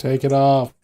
Take it off.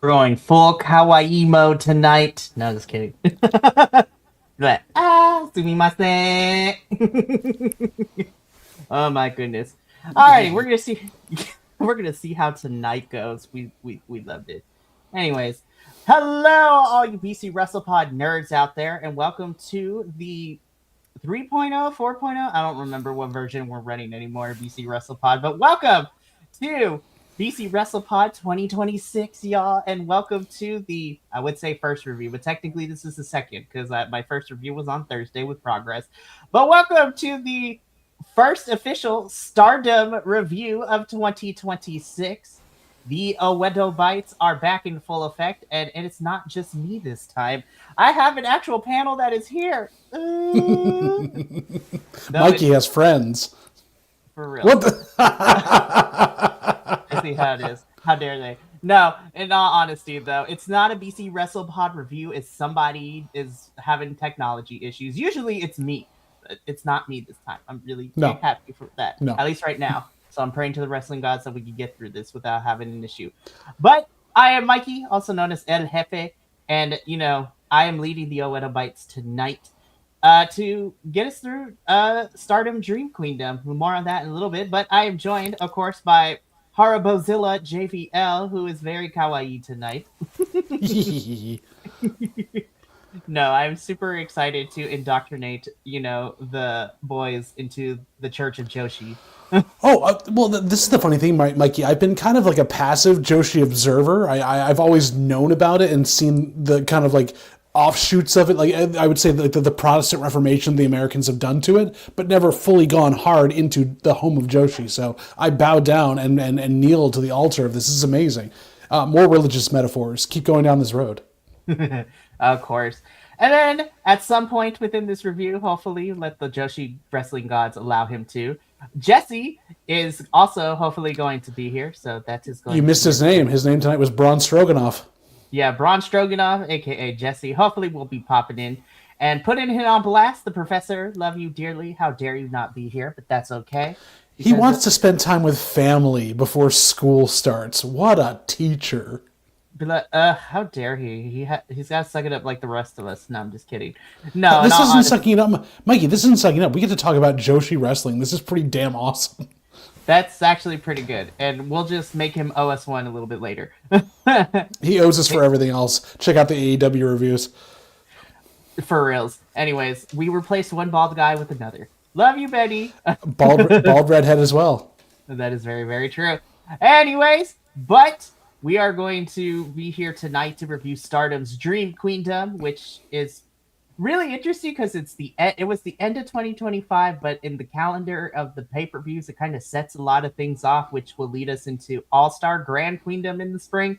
We're going full kawaii mode tonight. No, just kidding. But, sumimasen. Oh my goodness. Alright, we're gonna see we're gonna see how tonight goes. We loved it. Anyways, hello all you BC WrestlePod nerds out there, and welcome to the 3.0, 4.0. I don't remember what version we're running anymore, BC WrestlePod, but welcome to BC WrestlePod 2026, y'all, and welcome to the, I would say first review, but technically this is the second, because my first review was on Thursday with progress. But welcome to the first official Stardom review of 2026. The Oedo Bites are back in full effect, and it's not just me this time. I have an actual panel that is here. Mikey has friends. For real. What the? I see how it is. How dare they? No, in all honesty, though, it's not a BC WrestlePod review. It's somebody is having technology issues. Usually it's me. But it's not me this time. I'm really happy for that. No. At least right now. So I'm praying to the wrestling gods that we can get through this without having an issue. But I am Mikey, also known as El Jefe. And, you know, I am leading the Oedo Bites tonight to get us through Stardom Dream Queendom. More on that in a little bit. But I am joined, of course, by Harabozilla JVL, who is very kawaii tonight. No, I'm super excited to indoctrinate, you know, the boys into the Church of Joshi. Well, this is the funny thing, Mikey. I've been kind of like a passive Joshi observer. I've always known about it and seen the kind of like offshoots of it. Like I would say like the Protestant Reformation the Americans have done to it, but never fully gone hard into the home of Joshi. So I bow down and kneel to the altar of this. This is amazing. More religious metaphors. Keep going down this road. Of course. And then at some point within this review, hopefully let the Joshi wrestling gods allow him to. Jesse is also hopefully going to be here, so that's his. You missed his name. His name tonight was Braun Stroganoff. Yeah, Braun Stroganoff, aka Jesse. Hopefully, will be popping in. And putting it on blast, the professor, love you dearly. How dare you not be here? But that's okay. He wants to spend time with family before school starts. What a teacher. Be like, how dare he? He's got to suck it up like the rest of us. No, I'm just kidding. No, This not isn't honest. sucking it up. Mikey, this isn't sucking it up. We get to talk about Joshi wrestling. This is pretty damn awesome. That's actually pretty good. And we'll just make him owe us one a little bit later. He owes us for everything else. Check out the AEW reviews. For reals. Anyways, we replaced one bald guy with another. Love you, Betty. Bald redhead as well. That is very, very true. Anyways, but we are going to be here tonight to review Stardom's Dream Queendom, which is really interesting because it was the end of 2025, but in the calendar of the pay-per-views, it kind of sets a lot of things off, which will lead us into All-Star Grand Queendom in the spring.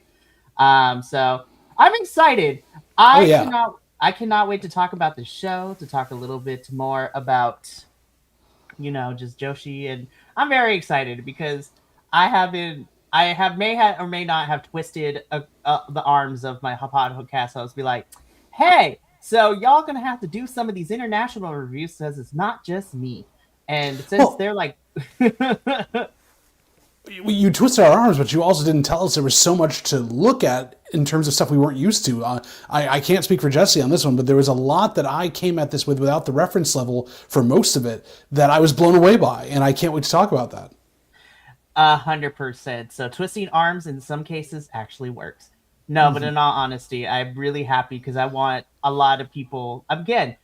So I'm excited. I cannot wait to talk about the show, to talk a little bit more about, just Joshi, and I'm very excited because may or may not have twisted the arms of my podcast. I was be like, hey, so y'all gonna have to do some of these international reviews because it's not just me. And since they're like, you twisted our arms, but you also didn't tell us there was so much to look at in terms of stuff we weren't used to. I can't speak for Jesse on this one, but there was a lot that I came at this with without the reference level for most of it that I was blown away by, and I can't wait to talk about that. 100%. So twisting arms in some cases actually works. No, but in all honesty, I'm really happy because I want a lot of people. Again,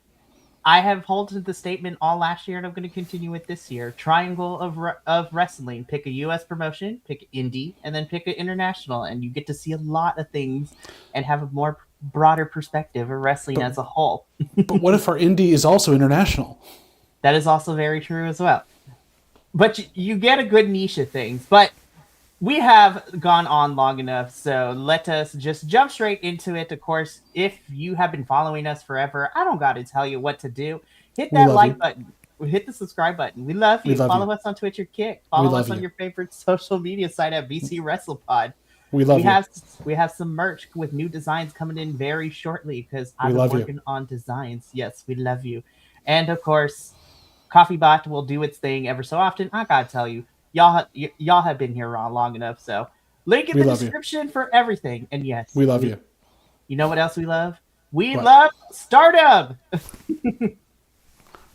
I have halted the statement all last year, and I'm going to continue it this year. Triangle of wrestling. Pick a U.S. promotion, pick indie, and then pick an international, and you get to see a lot of things and have a more broader perspective of wrestling as a whole. But what if our indie is also international? That is also very true as well. But you get a good niche of things. But we have gone on long enough, so let us just jump straight into it. Of course, if you have been following us forever, I don't got to tell you what to do. Hit that like button. Hit the subscribe button. We love you. Follow us on Twitch or Kick. Follow us on your favorite social media site at BC WrestlePod. We have some merch with new designs coming in very shortly because I've been working on designs. Yes, we love you. And of course, CoffeeBot will do its thing ever so often. I gotta tell you, y'all have been here long enough. So link in the description for everything. And yes, we love you. You know what else we love? We love Stardom.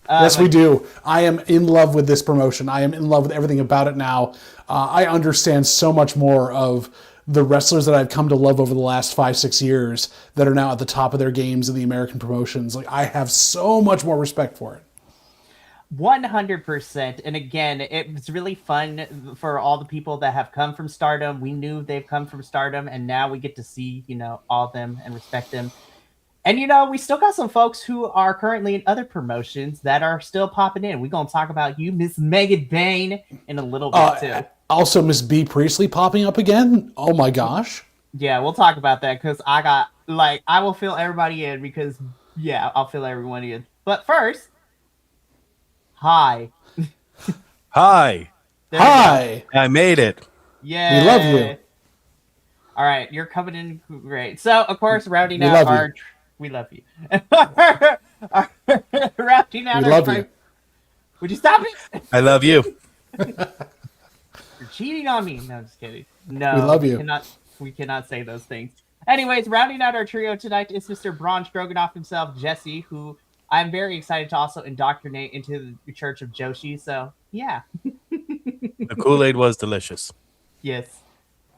Yes, we do. I am in love with this promotion. I am in love with everything about it now. I understand so much more of the wrestlers that I've come to love over the last 5-6 years that are now at the top of their games in the American promotions. Like, I have so much more respect for it. 100%. And again, it's really fun for all the people that have come from Stardom. We knew they've come from Stardom, and now we get to see, all of them and respect them. And, we still got some folks who are currently in other promotions that are still popping in. We're going to talk about you, Miss Megan Bain, in a little bit, too. Also, Miss B. Priestley popping up again. Oh, my gosh. Yeah, we'll talk about that because I will fill everybody in because, yeah, I'll fill everyone in. But first, hi. Hi. Hi. I made it. Yeah. We love you. All right, you're coming in great. So, of course, rounding out our... We love you. Rounding out we love you. Would you stop it? I love you. You're cheating on me. No, I'm just kidding. No, we love you. We cannot say those things. Anyways, rounding out our trio tonight is Mr. Braun Stroganoff himself, Jesse, who I'm very excited to also indoctrinate into the Church of Joshi. So, yeah. The Kool-Aid was delicious. Yes.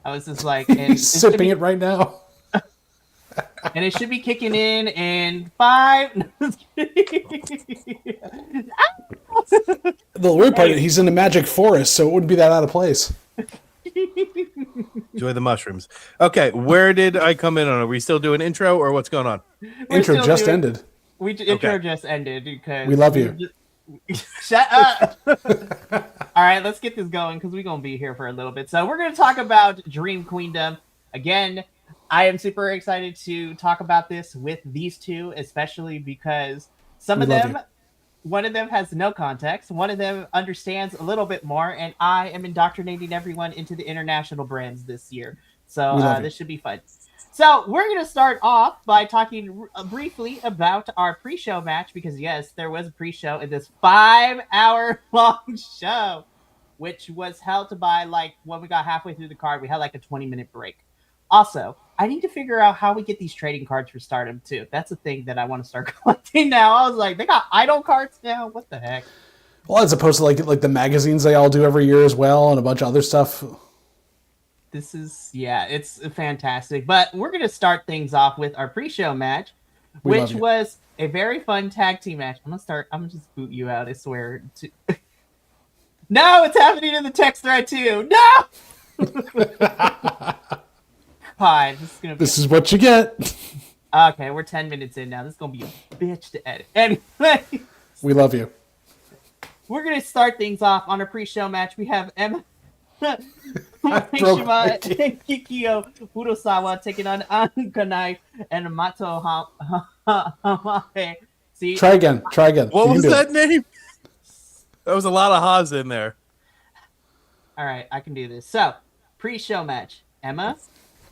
I was just like... He's sipping it right now. And it should be kicking in 5... No, the weird part is he's in the magic forest, so it wouldn't be that out of place. Enjoy the mushrooms. Okay, where did I come in on? Are we still doing intro or what's going on? Intro just ended. Intro just ended because... We love you. Shut up! All right, let's get this going because we're going to be here for a little bit. So we're going to talk about Dream Queendom. Again, I am super excited to talk about this with these two, especially because one of them has no context, one of them understands a little bit more, and I am indoctrinating everyone into the international brands this year. So this should be fun. So we're going to start off by talking briefly about our pre-show match because yes, there was a pre-show in this 5-hour long show, which was held by like when we got halfway through the card, we had like a 20-minute break. Also, I need to figure out how we get these trading cards for Stardom too. That's a thing that I want to start collecting now. I was like, they got idol cards now. What the heck? Well, as opposed to like the magazines they all do every year as well, and a bunch of other stuff. This is it's fantastic. But we're gonna start things off with our pre-show match, which was a very fun tag team match. I'm gonna just boot you out, I swear. No, it's happening in the text thread too. No. Hi, this is what you get. Okay, we're 10 minutes in now. This is gonna be a bitch to edit. Anyway, we love you. We're gonna start things off on a pre-show match. We have Emma Shima and Kikyo Furusawa taking on Ankanai and Mato Hamabe. See? Try again. What was that name? There was a lot of ha's in there. All right, I can do this. So, pre-show match. Emma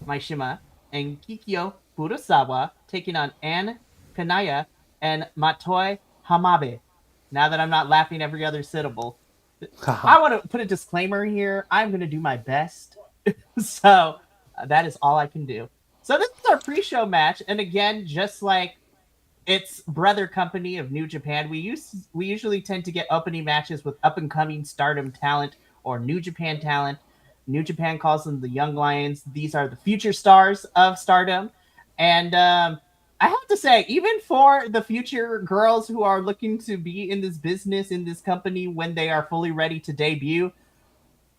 Maishima and Kikyo Furusawa taking on Ann Kanaya and Matoi Hamabe. Now that I'm not laughing every other syllable. I want to put a disclaimer here. I'm going to do my best. So that is all I can do. So this is our pre-show match. And again, just like its brother company of New Japan, we usually tend to get opening matches with up-and-coming Stardom talent or New Japan talent. New Japan calls them the Young Lions. These are the future stars of Stardom. And I have to say, even for the future girls who are looking to be in this business, in this company, when they are fully ready to debut,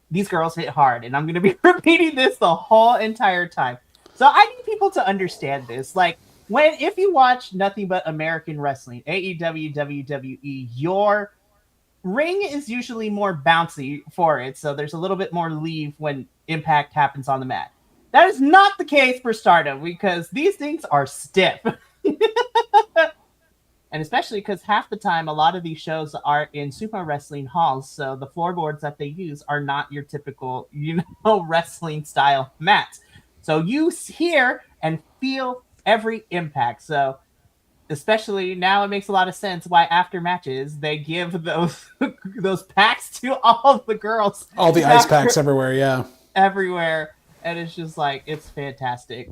these girls hit hard. And I'm going to be repeating this the whole entire time. So I need people to understand this. Like, if you watch nothing but American wrestling, AEW, WWE, your ring is usually more bouncy for it. So there's a little bit more leave when impact happens on the mat. That is not the case for Stardom because these things are stiff. And especially because half the time, a lot of these shows are in sumo wrestling halls. So the floorboards that they use are not your typical, wrestling style mats. So you hear and feel every impact. So especially now it makes a lot of sense why after matches they give those packs to all of the girls. All the ice packs everywhere, yeah. Everywhere. And it's just like, it's fantastic.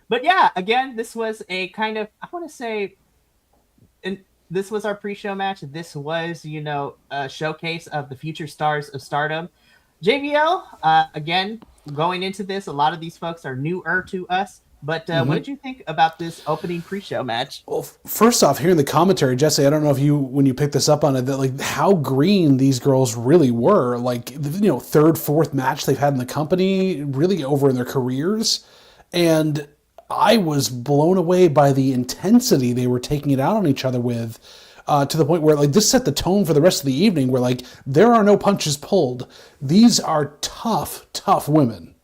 But yeah, again, this was a kind of, I want to say, this was our pre-show match. This was, a showcase of the future stars of Stardom. JVL, again, going into this, a lot of these folks are newer to us. But what did you think about this opening pre-show match? Well, first off, hearing the commentary, Jesse, I don't know if when you picked this up on it, that like how green these girls really were. Like, third, fourth match they've had in the company, really over in their careers. And I was blown away by the intensity they were taking it out on each other with, to the point where like this set the tone for the rest of the evening where like there are no punches pulled. These are tough, tough women.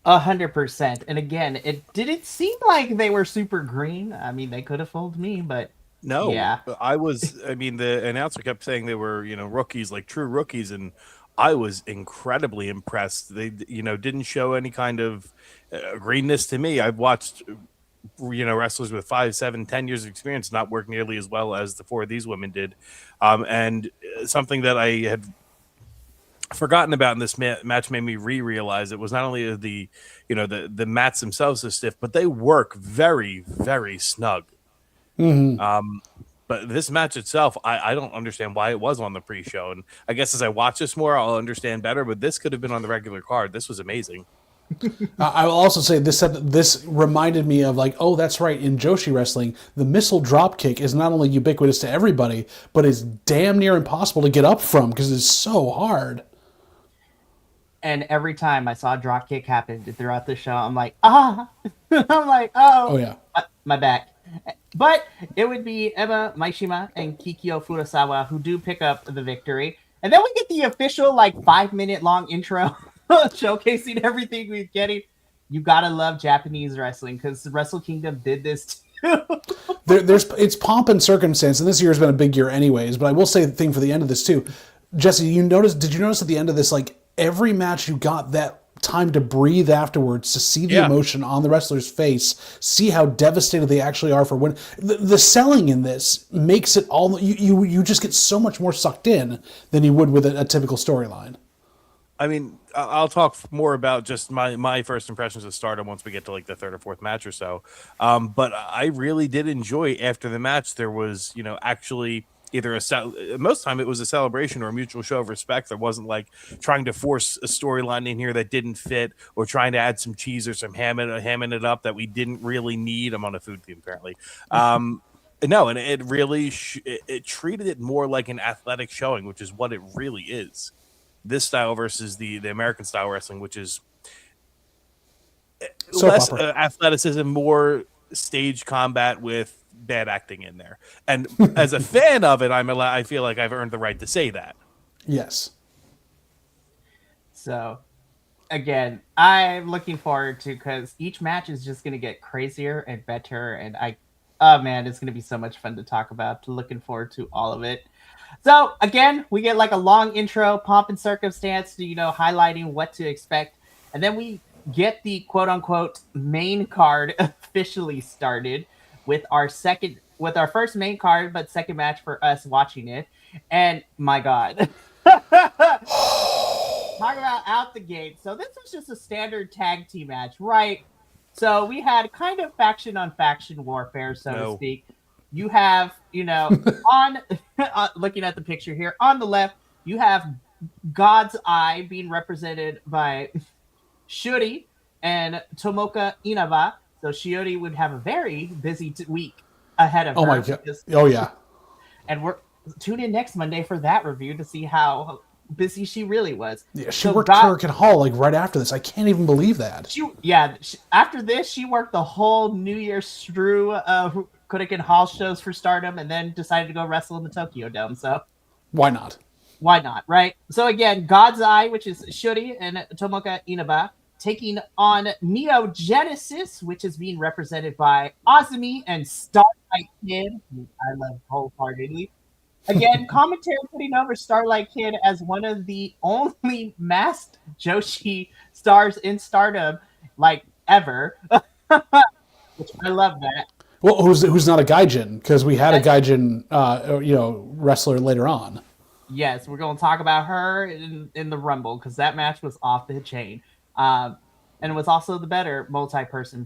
100%. And again, it didn't seem like they were super green. I mean, they could have fooled me, but no. Yeah. The announcer kept saying they were, rookies, like true rookies, and I was incredibly impressed. They, didn't show any kind of greenness to me. I've watched, wrestlers with 5, 7, 10 years of experience not work nearly as well as the four of these women did. And something that I had forgotten about in this match made me realize it was not only the mats themselves are stiff, but they work very, very snug. Mm-hmm. But this match itself, I don't understand why it was on the pre-show. And I guess as I watch this more, I'll understand better. But this could have been on the regular card. This was amazing. I will also say this reminded me of like, oh, that's right. In Joshi wrestling, the missile drop kick is not only ubiquitous to everybody, but it's damn near impossible to get up from because it's so hard. And every time I saw a drop kick happen throughout the show, I'm like, I'm like, oh yeah, my back. But it would be Emma Maishima and Kikyo Furusawa who do pick up the victory. And then we get the official 5-minute long intro showcasing everything we're getting. You gotta love Japanese wrestling because Wrestle Kingdom did this too. It's pomp and circumstance, and this year has been a big year anyways. But I will say the thing for the end of this too, Jesse. Did you notice at the end of this, like every match you got that time to breathe afterwards, to see the Yeah. emotion on the wrestler's face, see how devastated they actually are for when the selling in this makes it all you just get so much more sucked in than you would with a typical storyline. I mean, I'll talk more about just my first impressions of Stardom once we get to like the third or fourth match or so. But I really did enjoy after the match. There was, actually either most time it was a celebration or a mutual show of respect. There wasn't like trying to force a storyline in here that didn't fit or trying to add some cheese or some hamming it up that we didn't really need. I'm on a food theme apparently. No, and it really it treated it more like an athletic showing, which is what it really is. This style versus the American style wrestling, which is less athleticism, more stage combat with bad acting in there. And as a fan of it, I feel like I've earned the right to say that. Yes. So, again, I'm looking forward to, because each match is just going to get crazier and better, and oh man, it's going to be so much fun to talk about. Looking forward to all of it. So again, we get like a long intro, pomp and circumstance, highlighting what to expect. And then we get the quote unquote main card officially started with our first main card, but second match for us watching it. And my God, talk about out the gate. So this was just a standard tag team match, right? So we had kind of faction on faction warfare, so to speak. You have, on looking at the picture here, on the left, you have God's Eye being represented by Shuri and Tomoka Inaba. So Shuri would have a very busy week ahead of her. Oh my God. Oh yeah. And tune in next Monday for that review to see how busy she really was. Yeah, she worked Korakuen Hall like right after this. I can't even believe that. After this, she worked the whole New Year's strew of Korakuen Hall shows for Stardom, and then decided to go wrestle in the Tokyo Dome. So why not? Why not, right? So again, God's Eye, which is Shuri and Tomoka Inaba, taking on Neo Genesis, which is being represented by Azumi and Starlight Kid, who I love wholeheartedly. Again, commentary putting over Starlight Kid as one of the only masked Joshi stars in Stardom, like ever. Which I love that. Well, who's not a Gaijin? Because we had a Gaijin, wrestler later on. Yes, we're going to talk about her in the Rumble, because that match was off the chain. And it was also the better multi-person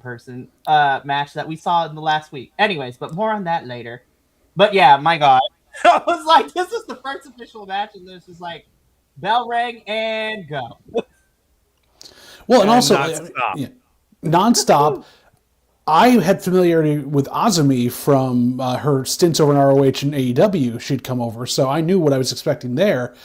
match that we saw in the last week. Anyways, but more on that later. But yeah, my God. I was like, this is the first official match, and this is like, bell rang and go. Well, and also, nonstop. I had familiarity with Azumi from her stints over in ROH and AEW. She'd come over, so I knew what I was expecting there.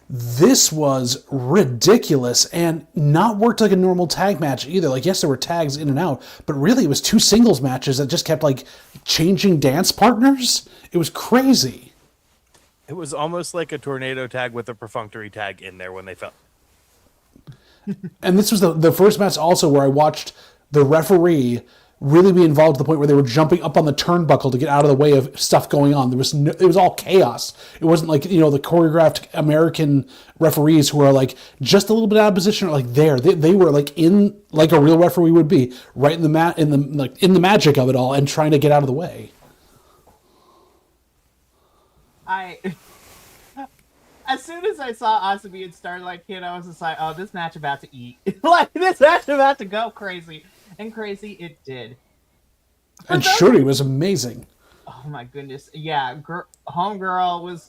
This was ridiculous and not worked like a normal tag match either. Like, yes, there were tags in and out, but really it was two singles matches that just kept like changing dance partners. It was crazy. It was almost like a tornado tag with a perfunctory tag in there when they fell. And this was the first match also where I watched the referee really be involved to the point where they were jumping up on the turnbuckle to get out of the way of stuff going on. It was all chaos. It wasn't like, the choreographed American referees who are like just a little bit out of position or like there. They were like in like a real referee would be, right in the magic of it all and trying to get out of the way. As soon as I saw Azumi and Starlight Kid, I was just like, oh, this match about to eat. Like, this match about to go crazy. And crazy it did. And Shuri was amazing. Oh my goodness. Yeah, Homegirl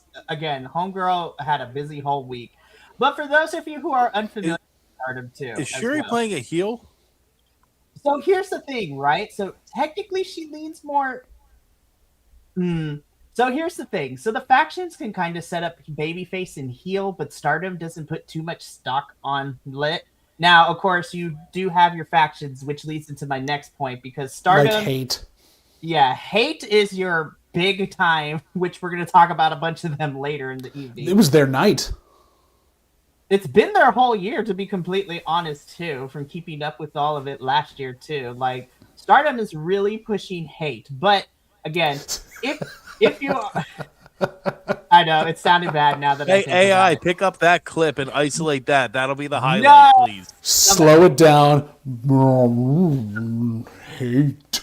had a busy whole week. But for those of you who are unfamiliar with Stardom too. Is Shuri playing a heel? So here's the thing, right? So technically she leans more... So here's the thing. So the factions can kind of set up babyface and heel, but Stardom doesn't put too much stock on lit. Now, of course, you do have your factions, which leads into my next point, because Stardom... Like hate. Yeah, hate is your big time, which we're going to talk about a bunch of them later in the evening. It was their night. It's been their whole year, to be completely honest, too, from keeping up with all of it last year, too. Like, Stardom is really pushing hate. But, again, if you... I know it sounded bad now that I Hey, think AI, about it. pick up that clip and isolate that. That'll be the highlight, No! please. Slow it down. Hate.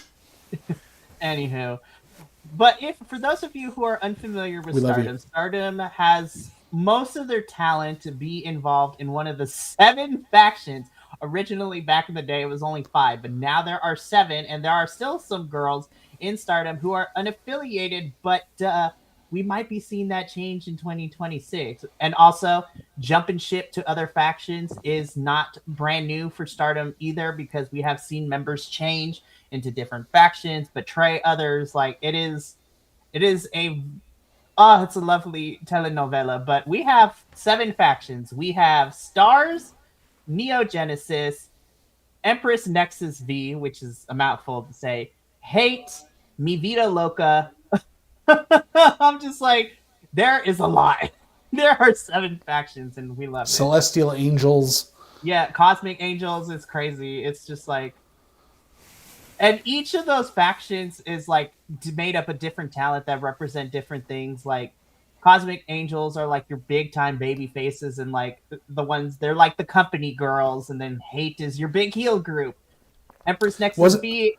Anywho, but if for those of you who are unfamiliar with We love you. Stardom has most of their talent to be involved in one of the 7 factions. Originally, back in the day, it was only 5, but now there are 7, and there are still some girls in Stardom who are unaffiliated, but we might be seeing that change in 2026. And also, jumping ship to other factions is not brand new for Stardom either, because we have seen members change into different factions, betray others. Like it is a it's a lovely telenovela. But we have 7 factions. We have Stars, Neo Genesis, Empress Nexus V, which is a mouthful to say, Hate, Mi Vida Loca. I'm just like, there is a lot. There are 7 factions, and we love it. Celestial Angels. Yeah, Cosmic Angels is crazy. It's just like, and each of those factions is like made up of different talent that represent different things. Like Cosmic Angels are like your big time baby faces, and like the ones they're like the company girls, and then Hate is your big heel group. Empress Nexus B.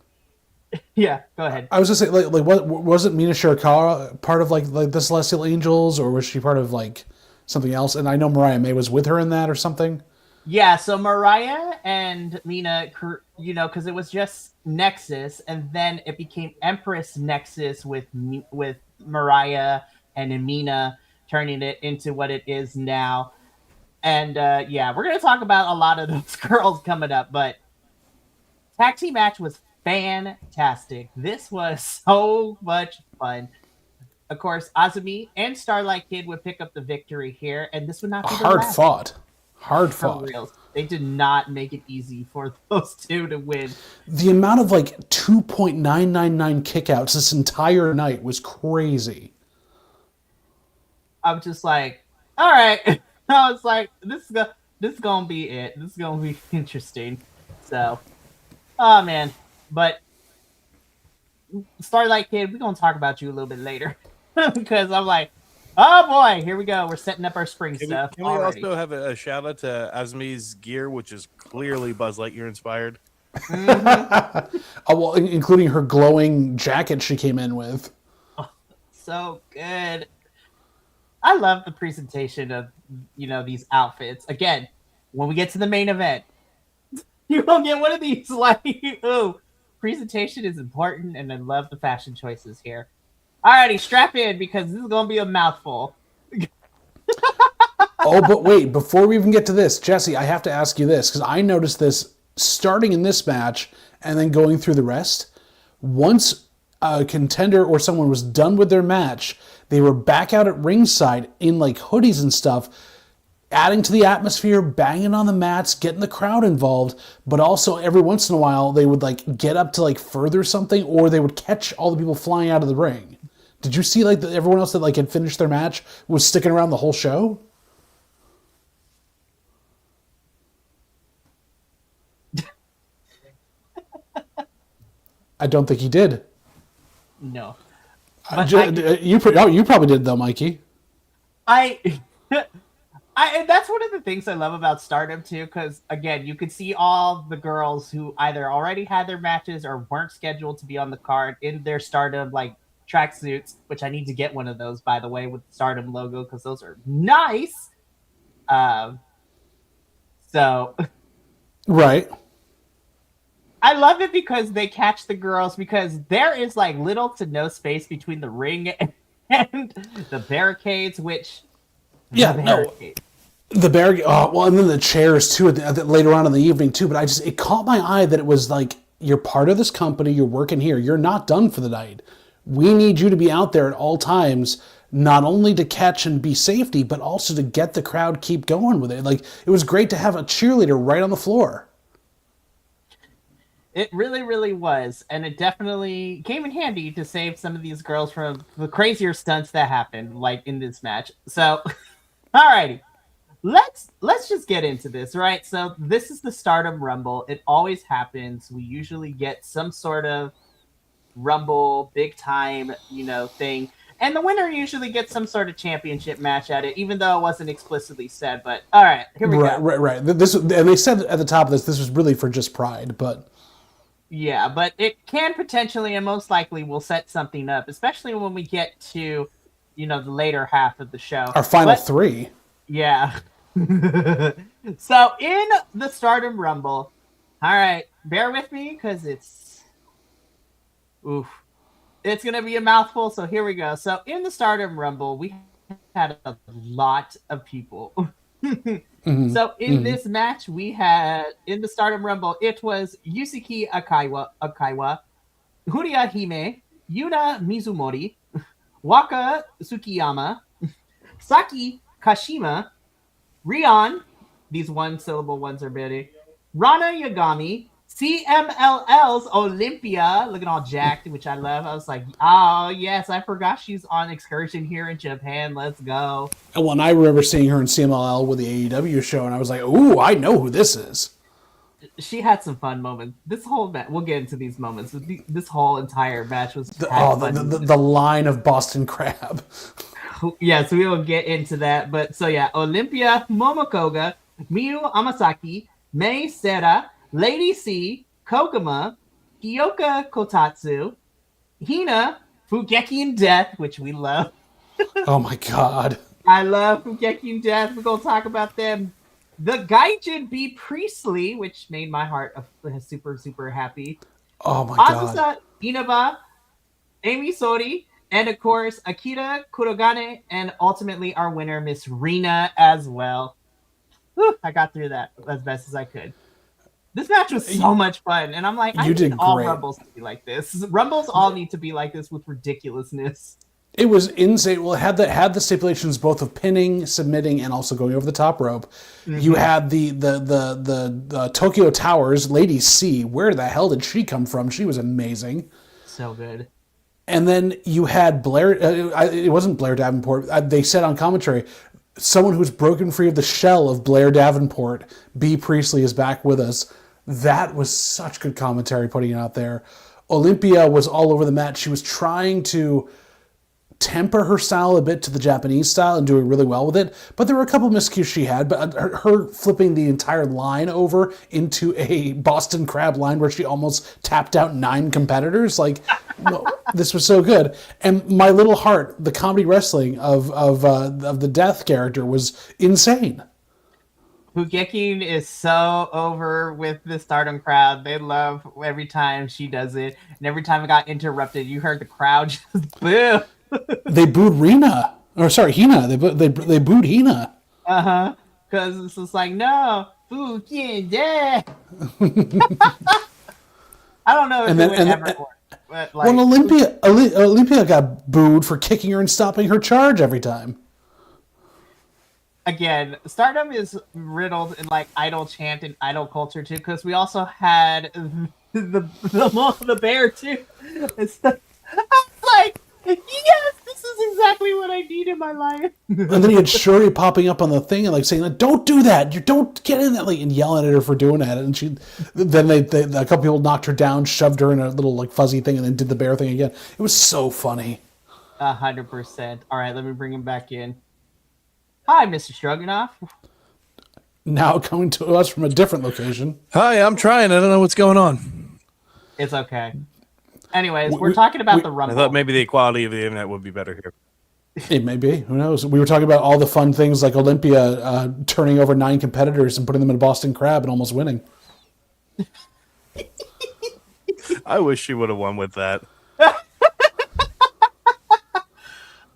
Yeah, go ahead. I was gonna say, like what wasn't Mina Shirakawa part of like the Celestial Angels, or was she part of like something else? And I know Mariah May was with her in that or something. Yeah, so Mariah and Mina, because it was just Nexus, and then it became Empress Nexus with Mariah and Mina turning it into what it is now. And yeah, we're gonna talk about a lot of those girls coming up, but tag team match was fantastic. This was so much fun. Of course, Azumi and Starlight Kid would pick up the victory here, and this would not be the last. Hard For fought. real. They did not make it easy for those 2 to win. The amount of like 2.999 kickouts this entire night was crazy. I'm just like, all right. I was like, this is gonna be it. This is gonna be interesting. So, oh man, but Starlight Kid, we're gonna talk about you a little bit later because I'm like, oh boy, here we go. We're setting up our spring stuff. Can we also have a shout out to Azmi's gear, which is clearly Buzz Lightyear inspired? Mm-hmm. Oh, well, including her glowing jacket she came in with. Oh, so good. I love the presentation of these outfits. Again, when we get to the main event, you're gonna get one of these. Like, ooh, presentation is important, and I love the fashion choices here. Alrighty, strap in because this is gonna be a mouthful. Oh, but wait, before we even get to this, Jesse, I have to ask you this, because I noticed this starting in this match and then going through the rest. Once a contender or someone was done with their match, they were back out at ringside in like hoodies and stuff, adding to the atmosphere, banging on the mats, getting the crowd involved, but also every once in a while they would like get up to like further something, or they would catch all the people flying out of the ring. Did you see like everyone else that like had finished their match was sticking around the whole show? I don't think he did. No. You probably did though, Mikey. And that's one of the things I love about Stardom too, because again, you could see all the girls who either already had their matches or weren't scheduled to be on the card in their Stardom like tracksuits, which I need to get one of those, by the way, with the Stardom logo, because those are nice. So Right. I love it because they catch the girls, because there is like little to no space between the ring and the barricades, which the barricade. Oh, well, and then the chairs too. Later on in the evening too. But it caught my eye that it was like, you're part of this company. You're working here. You're not done for the night. We need you to be out there at all times, not only to catch and be safety, but also to get the crowd keep going with it. Like, it was great to have a cheerleader right on the floor. It really, really was. And it definitely came in handy to save some of these girls from the crazier stunts that happened, like in this match. So, alrighty. Let's just get into this, right? So this is the Stardom Rumble. It always happens. We usually get some sort of Rumble, big time, thing. And the winner usually gets some sort of championship match at it, even though it wasn't explicitly said. But all right, here we go. Right. This, and they said at the top of this was really for just Pride, but yeah, but it can potentially and most likely will set something up, especially when we get to, the later half of the show. Our final three. Yeah. So in the Stardom Rumble, all right, bear with me because it's going to be a mouthful. So here we go. So in the Stardom Rumble, we had a lot of people. So in this match, we had in the Stardom Rumble, it was Yusuke Akaiwa, Huria Hime, Yuna Mizumori, Waka Tsukiyama, Saki Kashima, Rion, these one-syllable ones are bitty, Rana Yagami, CMLL's Olympia, looking all jacked, which I love. I was like, oh, yes, I forgot she's on excursion here in Japan. Let's go. Well, and I remember seeing her in CMLL with the AEW show, and I was like, ooh, I know who this is. She had some fun moments. This whole match, we'll get into these moments. This whole entire match was the line of Boston Crab. Yeah, so we will get into that. But so yeah, Olympia Momokoga, Miyu Amasaki, Mei Sera, Lady C, Koguma, Kyoka Kotatsu, Hina, Fugeki and Death, which we love. Oh my god. I love Fugeki and Death. We're going to talk about them. The Gaijin B. Priestley, which made my heart super, super happy. Oh my god. Azusa Inaba, Amy Sori, and of course, Akira Kurogane, and ultimately our winner, Miss Rina, as well. Whew, I got through that as best as I could. This match was so much fun, and I'm like, I need all Rumbles to be like this. Rumbles all need to be like this with ridiculousness. It was insane. Well, it had the stipulations both of pinning, submitting, and also going over the top rope. Mm-hmm. You had the Tokyo Towers, Lady C. Where the hell did she come from? She was amazing. So good. And then you had Blair. It wasn't Blair Davenport. They said on commentary, someone who's broken free of the shell of Blair Davenport, B. Priestley, is back with us. That was such good commentary putting it out there. Olympia was all over the match. She was trying to temper her style a bit to the Japanese style and doing really well with it. But there were a couple miscues she had. But her flipping the entire line over into a Boston Crab line where she almost tapped out 9 competitors. Like, well, this was so good. And my little heart, the comedy wrestling of the Death character was insane. Fugeki is so over with the Stardom crowd. They love every time she does it. And every time it got interrupted, you heard the crowd just boo. They booed Rina. Or sorry, Hina. They booed Hina. Uh-huh. Because it's just like, no, Fugeki. I don't know if it would ever work. But like, well, Olympia got booed for kicking her and stopping her charge every time. Again, Stardom is riddled in like idol chant and idol culture too, because we also had the bear too. It's like, yes, this is exactly what I need in my life. And then you had Shuri popping up on the thing and like saying, like, "Don't do that! You don't get in that!" Like, and yelling at her for doing that. And then a couple people knocked her down, shoved her in a little like fuzzy thing, and then did the bear thing again. It was so funny. 100%. All right, let me bring him back in. Hi, Mr. Stroganoff. Now coming to us from a different location. Hi, I'm trying. I don't know what's going on. It's okay. Anyways, we're talking about the Rumble. I thought maybe the quality of the internet would be better here. It may be. Who knows? We were talking about all the fun things like Olympia turning over 9 competitors and putting them in a Boston Crab and almost winning. I wish she would have won with that.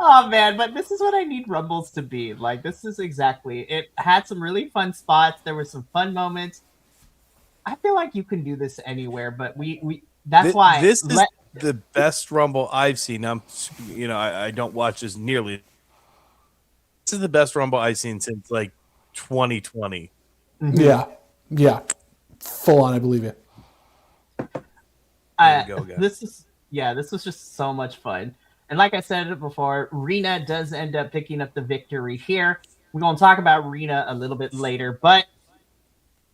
Oh man, but this is what I need Rumbles to be. Like, this is exactly. It had some really fun spots. There were some fun moments. I feel like you can do this anywhere, but that's why this is the best Rumble I've seen. I don't watch this nearly. This is the best Rumble I've seen since like 2020. Mm-hmm. Yeah, full on. I believe you. This was just so much fun. And like I said before, Rina does end up picking up the victory here. We're going to talk about Rina a little bit later. But,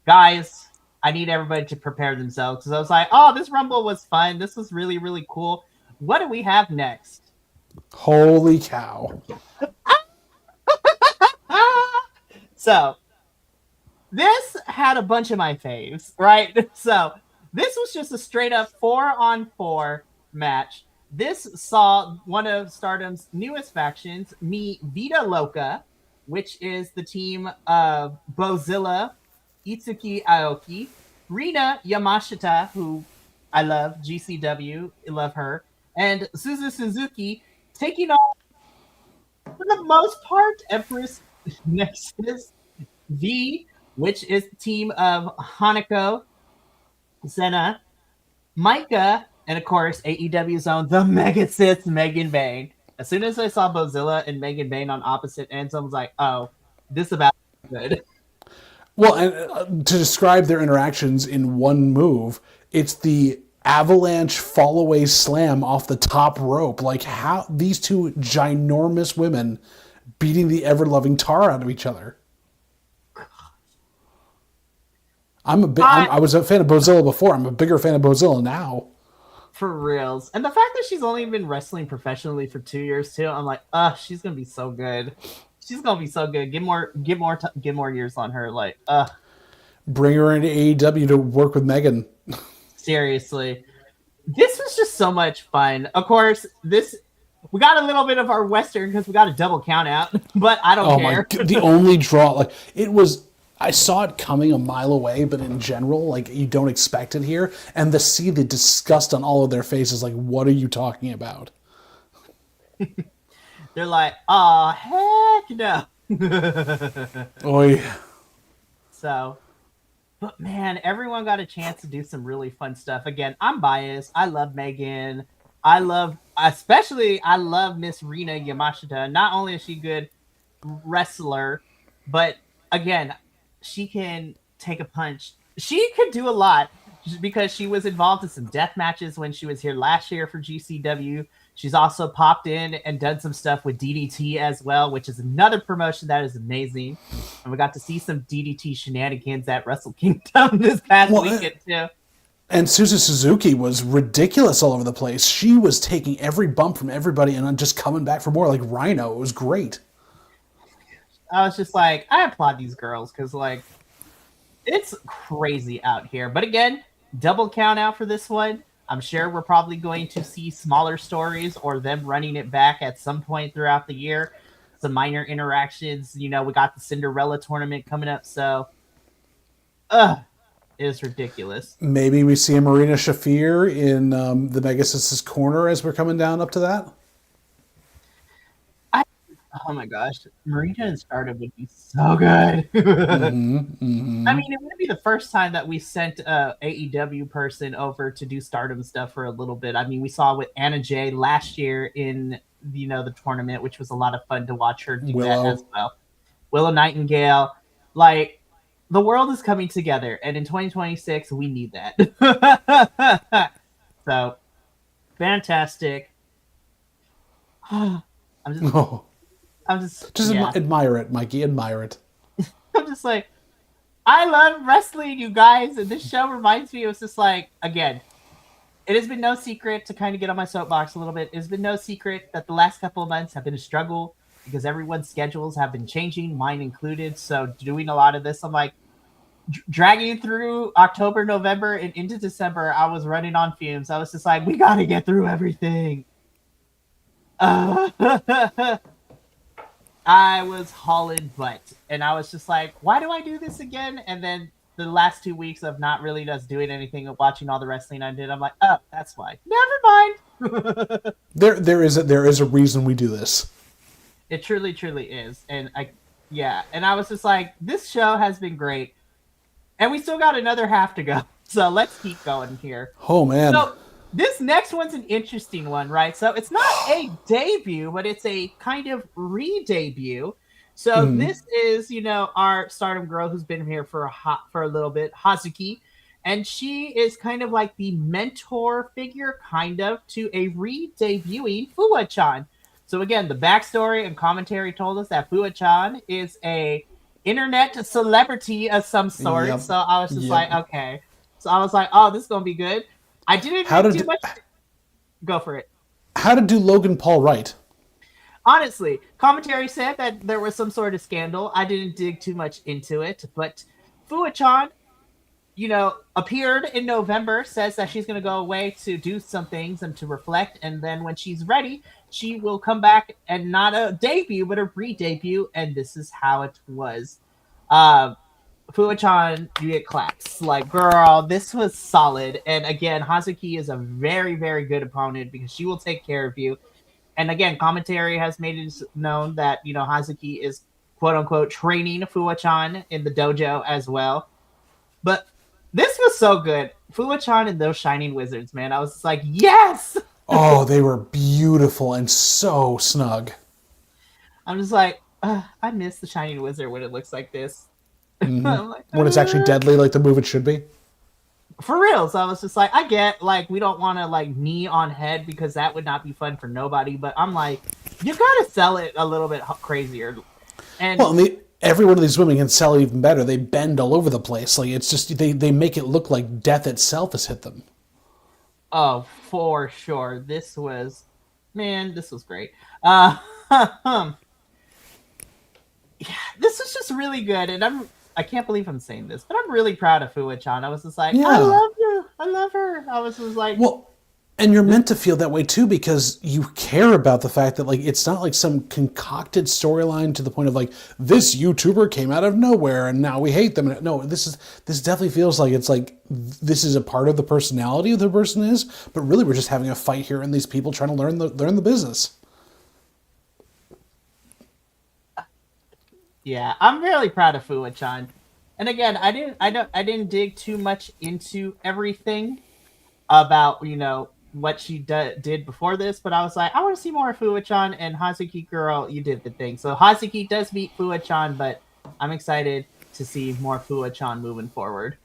guys, I need everybody to prepare themselves. Because I was like, oh, this Rumble was fun. This was really, really cool. What do we have next? Holy cow. So this had a bunch of my faves, right? So this was just a straight up 4-on-4 match. This saw one of Stardom's newest factions meet Vita Loca, which is the team of Bozilla, Itsuki Aoki, Rina Yamashita, who I love, GCW, I love her, and Suzu Suzuki taking on, for the most part, Empress Nexus V, which is the team of Hanako, Senna, Micah, and of course AEW's own the Mega Sith Megan Bayne. As soon as I saw Bozilla and Megan Bayne on opposite ends, I was like, "Oh, this about good." Well, and to describe their interactions in one move, it's the avalanche fall away slam off the top rope. Like how these two ginormous women beating the ever loving tar out of each other. I was a fan of Bozilla before. I'm a bigger fan of Bozilla now. For reals. And the fact that she's only been wrestling professionally for 2 years too, I'm like, she's gonna be so good. She's gonna be so good. Get more years on her. Like, Bring her into AEW to work with Megan. Seriously. This was just so much fun. Of course, we got a little bit of our Western because we got a double count out, but I don't care. The only draw, like it was. I saw it coming a mile away, but in general, like you don't expect it here, and to see the disgust on all of their faces, like, what are you talking about? They're like, oh heck no. Oh yeah. So, but man, everyone got a chance to do some really fun stuff. Again, I'm biased. I love Megan. I love Miss Rina Yamashita. Not only is she a good wrestler, but again, she can take a punch. She could do a lot because she was involved in some death matches when she was here last year for GCW. She's also popped in and done some stuff with DDT as well, which is another promotion that is amazing. And we got to see some DDT shenanigans at Wrestle Kingdom this past weekend too. And Suzu Suzuki was ridiculous all over the place. She was taking every bump from everybody and just coming back for more, like Rhino. It was great. I was just like, I applaud these girls because, like, it's crazy out here. But again, double count out for this one. I'm sure we're probably going to see smaller stories or them running it back at some point throughout the year. Some minor interactions. You know, we got the Cinderella tournament coming up, so it is ridiculous. Maybe we see a Marina Shafir in the Megasys' corner as we're coming down up to that. Oh my gosh, Marina and Stardom would be so good. I mean, it wouldn't be the first time that we sent a AEW person over to do Stardom stuff for a little bit. I mean, we saw with Anna Jay last year in the tournament, which was a lot of fun to watch her do that as well. Willow Nightingale, like the world is coming together, and in 2026 we need that. So fantastic. I'm just admire it, Mikey. Admire it. I'm just like, I love wrestling, you guys, and this show reminds me. It was just like, again, it has been no secret to kind of get on my soapbox a little bit. It has been no secret that the last couple of months have been a struggle because everyone's schedules have been changing, mine included. So doing a lot of this, I'm like dragging through October, November, and into December. I was running on fumes. I was just like, we got to get through everything. I was hauling butt, and I was just like, why do I do this again? And then the last 2 weeks of not really just doing anything of watching all the wrestling I did, I'm like, oh, that's why. Never mind. There is a reason we do this. It truly, truly is. And I was just like, this show has been great. And we still got another half to go. So let's keep going here. Oh, man. So this next one's an interesting one, right? So it's not a debut, but it's a kind of re-debut. So this is, our Stardom girl who's been here for a little bit, Hazuki. And she is kind of like the mentor figure, kind of, to a re-debuting Fua-chan. So again, the backstory and commentary told us that Fua-chan is a internet celebrity of some sort. Yep. So I was just like, okay. So I was like, oh, this is going to be good. I didn't do too much. Go for it. How to do Logan Paul right? honestly, commentary said that there was some sort of scandal. I didn't dig too much into it, but Fuwa-chan, appeared in November, says that she's going to go away to do some things and to reflect. And then when she's ready, she will come back and not a debut, but a re-debut. And this is how it was. Fuwa-chan, you get claps. Like, girl, this was solid. And again, Hazuki is a very, very good opponent because she will take care of you. And again, commentary has made it known that, Hazuki is quote unquote training Fuwa-chan in the dojo as well. But this was so good. Fuwa-chan and those Shining Wizards, man. I was just like, yes! Oh, they were beautiful and so snug. I'm just like, I miss the Shining Wizard when it looks like this. Mm-hmm. I'm like, when it's actually deadly, like the move it should be. For real. So I was just like, I get, like, we don't want to, like, knee on head because that would not be fun for nobody. But I'm like, you got to sell it a little bit crazier. And well, every one of these women can sell even better. They bend all over the place. Like, it's just, they make it look like death itself has hit them. Oh, for sure. This was great. This was just really good. And I can't believe I'm saying this, but I'm really proud of Fuwa-chan. I was just like, yeah. I love you. I love her. I was just like, well, and you're meant to feel that way too because you care about the fact that like it's not like some concocted storyline to the point of like this YouTuber came out of nowhere and now we hate them. No, this definitely feels like it's like this is a part of the personality of the person is, but really we're just having a fight here and these people trying to learn the business. Yeah, I'm really proud of Fuwa-chan. And again, I didn't dig too much into everything about, what she did before this, but I was like, I want to see more of Fuwa-chan, and Hazuki, girl, you did the thing. So Hazuki does beat Fuwa-chan, but I'm excited to see more Fuwa-chan moving forward.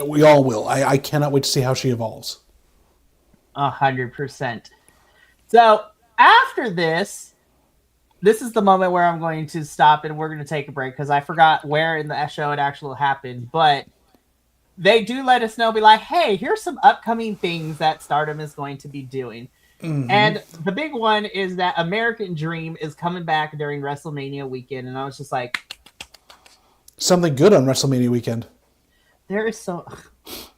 We all will. I cannot wait to see how she evolves. 100%. So after this is the moment where I'm going to stop and we're going to take a break because I forgot where in the show it actually happened, but they do let us know, be like, hey, here's some upcoming things that Stardom is going to be doing. Mm-hmm. And the big one is that American Dream is coming back during WrestleMania weekend. And I was just like, something good on WrestleMania weekend. There is so...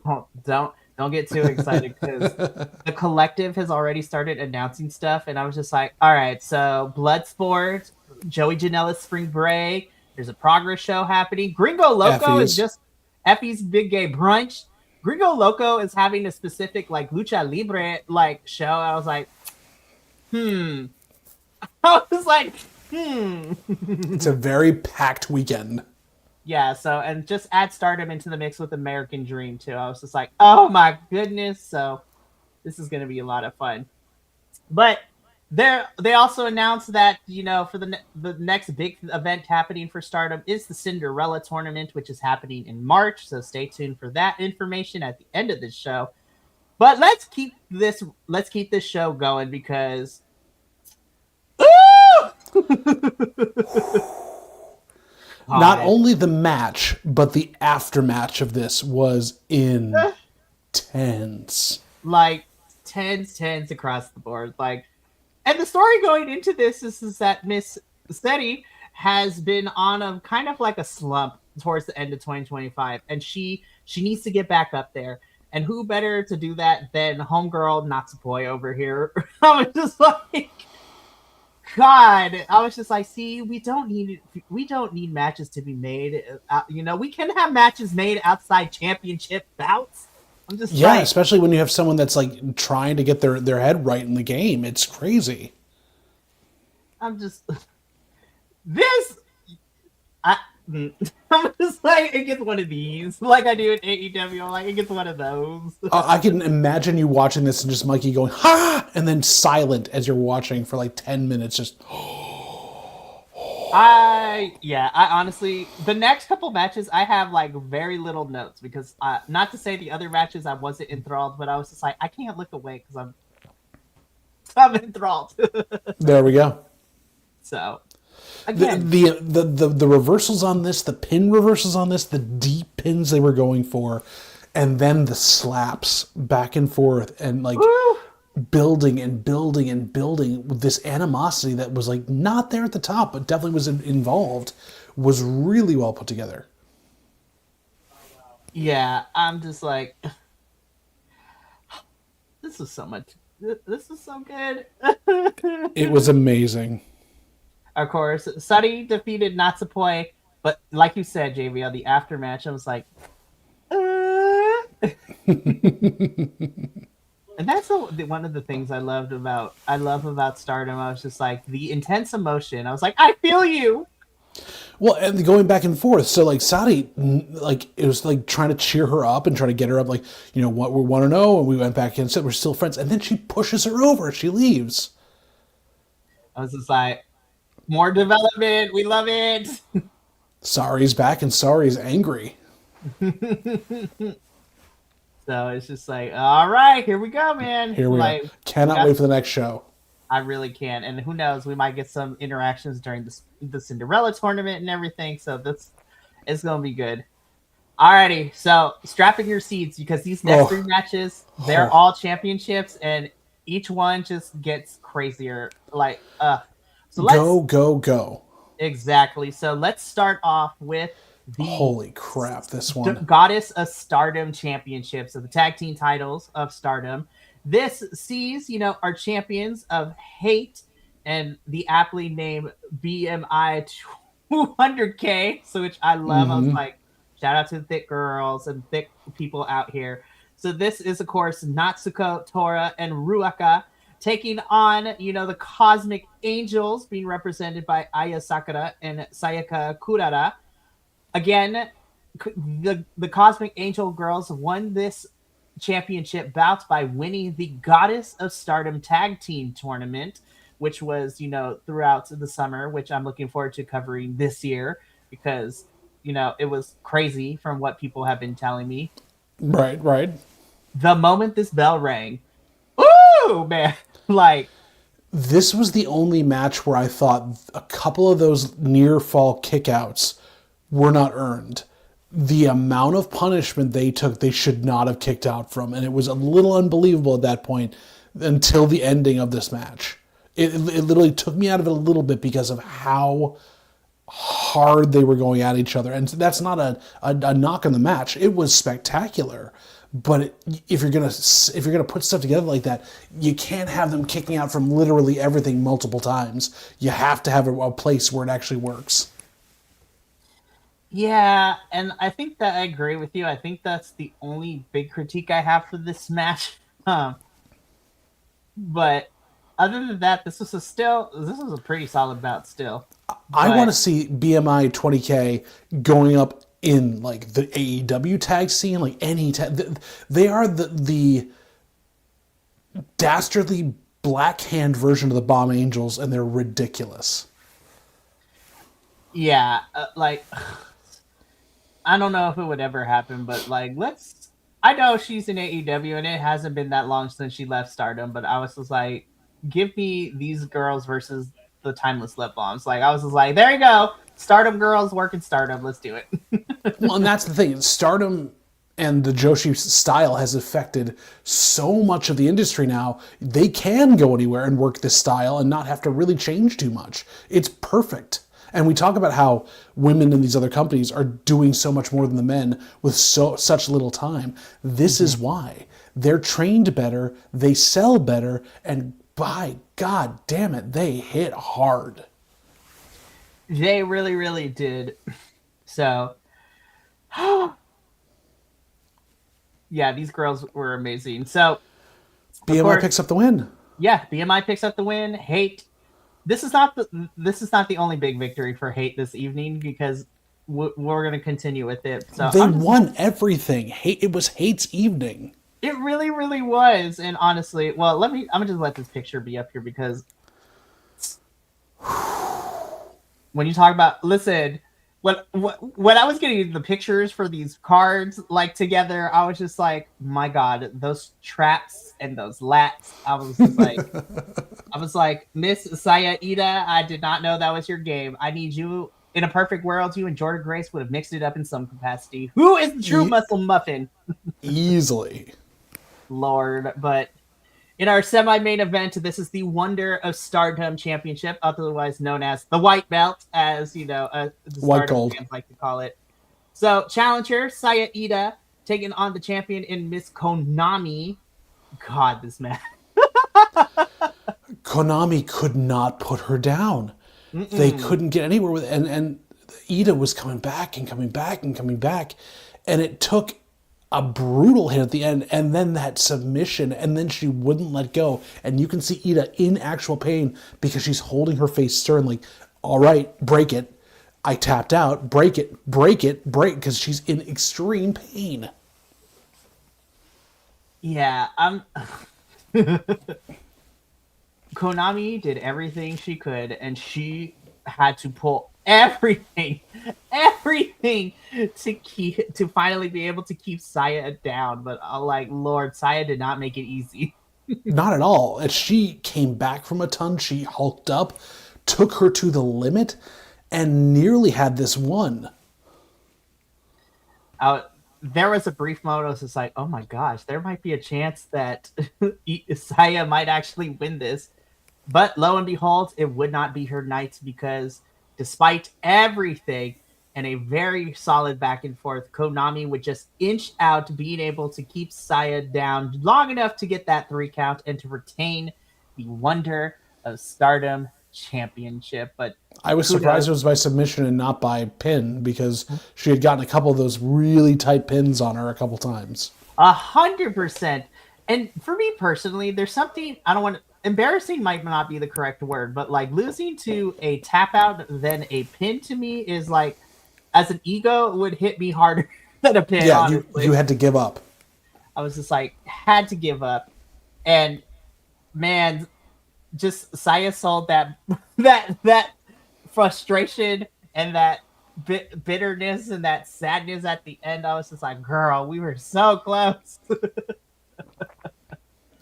Oh, don't get too excited because the collective has already started announcing stuff. And I was just like, all right, so Bloodsport, Joey Janela's Spring Break, there's a Progress show happening. Gringo Loco is just... Effie's Big Gay Brunch. Gringo Loco is having a specific like Lucha Libre like show. I was like, I was like, It's a very packed weekend. Yeah, so and just add Stardom into the mix with American Dream too. I was just like, oh my goodness. So this is gonna be a lot of fun. But they also announced that, for the next big event happening for Stardom is the Cinderella tournament, which is happening in March. So stay tuned for that information at the end of this show. But let's keep this show going because not only the match, but the aftermatch of this was intense. Like tens across the board. Like, and the story going into this is that Miss Steady has been on a kind of like a slump towards the end of 2025, and she needs to get back up there. And who better to do that than homegirl Natsupoi over here? I was just like, God, I was just like, see, we don't need matches to be made. We can have matches made outside championship bouts. I'm just especially when you have someone that's like trying to get their head right in the game. It's crazy. I'm just I'm just like, it gets one of these, like I do at AEW. I'm like, it gets one of those. I can imagine you watching this and just Mikey going, ha! And then silent as you're watching for like 10 minutes, just... I honestly, the next couple matches, I have like very little notes because not to say the other matches I wasn't enthralled, but I was just like, I can't look away because I'm enthralled. There we go. So, again, the reversals on this, the pin reversals on this, the deep pins they were going for, and then the slaps back and forth, and like building and building and building with this animosity that was like not there at the top, but definitely was involved, was really well put together. Yeah, I'm just like, this is so much. This is so good. It was amazing. Of course, Suddy defeated Natsupoi, but like you said, JVL, the aftermatch, I was like, and that's one of the things I love about Stardom. I was just like the intense emotion. I was like, I feel you. Well, and going back and forth. So like Sadi, like it was like trying to cheer her up and trying to get her up, like, you know what, we want to know, and we went back and said we're still friends, and then she pushes her over. She leaves. I was just like, more development. We love it. Sari's back, and Sari's angry. So it's just like, all right, here we go, man. Here we like, are. Cannot wait for the next show. I really can. And who knows, we might get some interactions during the Cinderella tournament and everything. So it's going to be good. Alrighty. So strap in your seats because these next three matches, they're all championships and each one just gets crazier. Like, so go. Exactly. So let's start off with the holy crap, this one. Goddess of Stardom Championships, so the tag team titles of Stardom. This sees, our champions of Hate and the aptly named BMI 200K, so which I love. I was like, shout out to the thick girls and thick people out here. So this is, of course, Natsuko Tora and Ruaka taking on, the Cosmic Angels, being represented by Aya Sakura and Sayaka Kurara. Again, the Cosmic Angel girls won this championship bout by winning the Goddess of Stardom Tag Team Tournament, which was, throughout the summer, which I'm looking forward to covering this year because, it was crazy from what people have been telling me. Right. The moment this bell rang, ooh, man, like... This was the only match where I thought a couple of those near fall kickouts were not earned. The amount of punishment they took, they should not have kicked out from. And it was a little unbelievable at that point until the ending of this match. It literally took me out of it a little bit because of how hard they were going at each other. And that's not a knock on the match. It was spectacular. But if you're gonna put stuff together like that, you can't have them kicking out from literally everything multiple times. You have to have a place where it actually works. Yeah, and I think that I agree with you. I think that's the only big critique I have for this match. But other than that, this was a pretty solid bout still. I want to see BMI 20K going up in like the AEW tag scene, like any tag. They are the dastardly blackhand version of the Bomb Angels, and they're ridiculous. Yeah, I don't know if it would ever happen, but I know she's in AEW and it hasn't been that long since she left Stardom, but I was just like, give me these girls versus the Timeless Love Bombs. Like, I was just like, there you go. Stardom girls working Stardom. Let's do it. Well, and that's the thing. Stardom and the Joshi style has affected so much of the industry now. They can go anywhere and work this style and not have to really change too much. It's perfect. And we talk about how women in these other companies are doing so much more than the men with such little time. This is why. They're trained better, they sell better, and by God damn it, they hit hard. They really, really did. So, yeah, these girls were amazing. So, BMI picks up the win. Yeah, BMI picks up the win. Hate. This is not the only big victory for Hate this evening because we're going to continue with it. So they won everything. It was Hate's evening. It really, really was. And honestly, well, I'm gonna just let this picture be up here because when you talk about, listen, when I was getting the pictures for these cards like together, I was just like, my God, those traps and those lats. I was like, Miss Saya Ida, I did not know that was your game. I need you in a perfect world. You and Jordan Grace would have mixed it up in some capacity. Who is the true muscle muffin? Easily. Lord, but In our semi-main event, this is the Wonder of Stardom Championship, otherwise known as the White Belt, as the White Stardom gold. fans like to call it. So, challenger Saya Ida taking on the champion in Miss Konami. God, this man. Konami could not put her down. They couldn't get anywhere with it. And Ida was coming back and coming back and coming back. And it took a brutal hit at the end, and then that submission, and then she wouldn't let go. And you can see Ida in actual pain because she's holding her face stern, like, all right, break it. I tapped out, break it, because she's in extreme pain. Yeah, Konami did everything she could, and she had to pull everything to finally be able to keep Saya down. But Lord, Saya did not make it easy. Not at all. And she came back from a ton. She hulked up, took her to the limit, and nearly had this won. There was a brief moment I was just like, oh my gosh, there might be a chance that Saya might actually win this. But lo and behold, it would not be her night, because despite everything and a very solid back and forth, Konami would just inch out, being able to keep Saya down long enough to get that 3 count and to retain the Wonder of Stardom Championship. But I was surprised it was by submission and not by pin, because she had gotten a couple of those really tight pins on her a couple times. 100%. And for me personally, there's something, I don't want to, embarrassing might not be the correct word, but like losing to a tap out than a pin to me is like, as an ego, would hit me harder than a pin. Yeah, honestly. you had to give up. I was just like, had to give up. And man, just Saya sold that frustration and that bitterness and that sadness at the end. I was just like, girl, we were so close.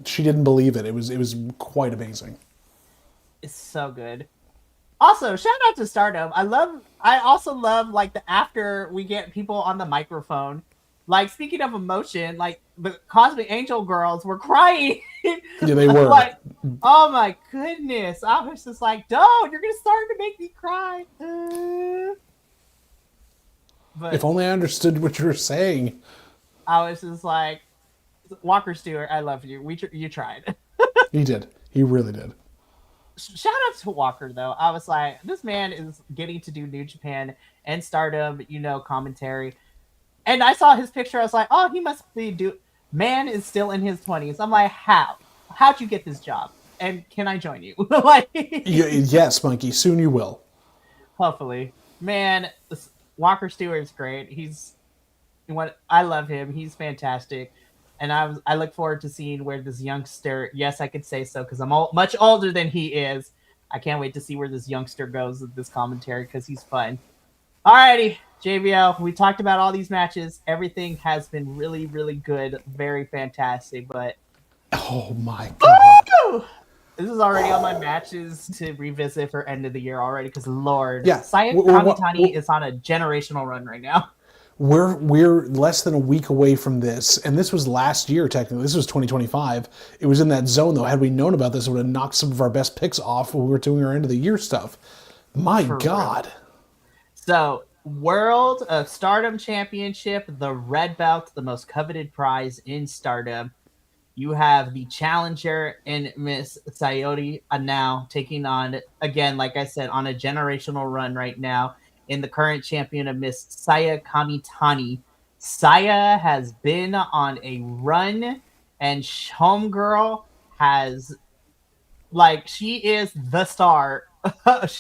She didn't believe it. It was quite amazing. It's so good. Also, shout out to Stardom. I also love like the after we get people on the microphone. Like, speaking of emotion, like the Cosmic Angel girls were crying. Yeah, they were. Like, oh my goodness. I was just like, don't, you're gonna start to make me cry. But if only I understood what you were saying. I was just like, Walker Stewart, I love you. You tried. He did. He really did. Shout out to Walker, though. I was like, this man is getting to do New Japan and Stardom, commentary. And I saw his picture. I was like, oh, he must be man is still in his 20s. I'm like, how? How'd you get this job? And can I join you? Like, yes, Monkey. Soon you will. Hopefully. Man, Walker Stewart's great. I love him. He's fantastic. And I look forward to seeing where this youngster, yes, I could say so because I'm much older than he is. I can't wait to see where this youngster goes with this commentary because he's fun. Alrighty, JBL, we talked about all these matches. Everything has been really, really good. Very fantastic, but... Oh my God. This is already on my matches to revisit for end of the year already because, Lord, yeah, Saya Kamitani is on a generational run right now. We're less than a week away from this, and this was last year technically. This was 2025. It was in that zone though. Had we known about this, it would have knocked some of our best picks off when we were doing our end of the year stuff. My God. Real. So, World of Stardom Championship, the red belt, the most coveted prize in Stardom. You have the challenger in Miss Sayori now taking on, again, like I said, on a generational run right now, in the current champion of Miss Saya Kamitani. Saya has been on a run, and Homegirl has, she is the star of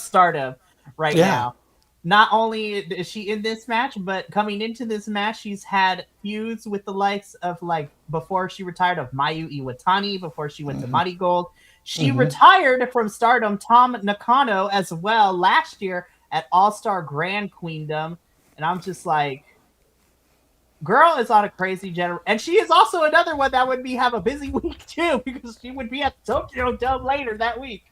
Stardom right now. Not only is she in this match, but coming into this match, she's had feuds with the likes of, before she retired, of Mayu Iwatani, before she went to Mighty Gold. She retired from Stardom, Tom Nakano, as well, last year at All-Star Grand Queendom. And I'm just like, girl is on a crazy and she is also another one that would have a busy week, too, because she would be at Tokyo Dome later that week.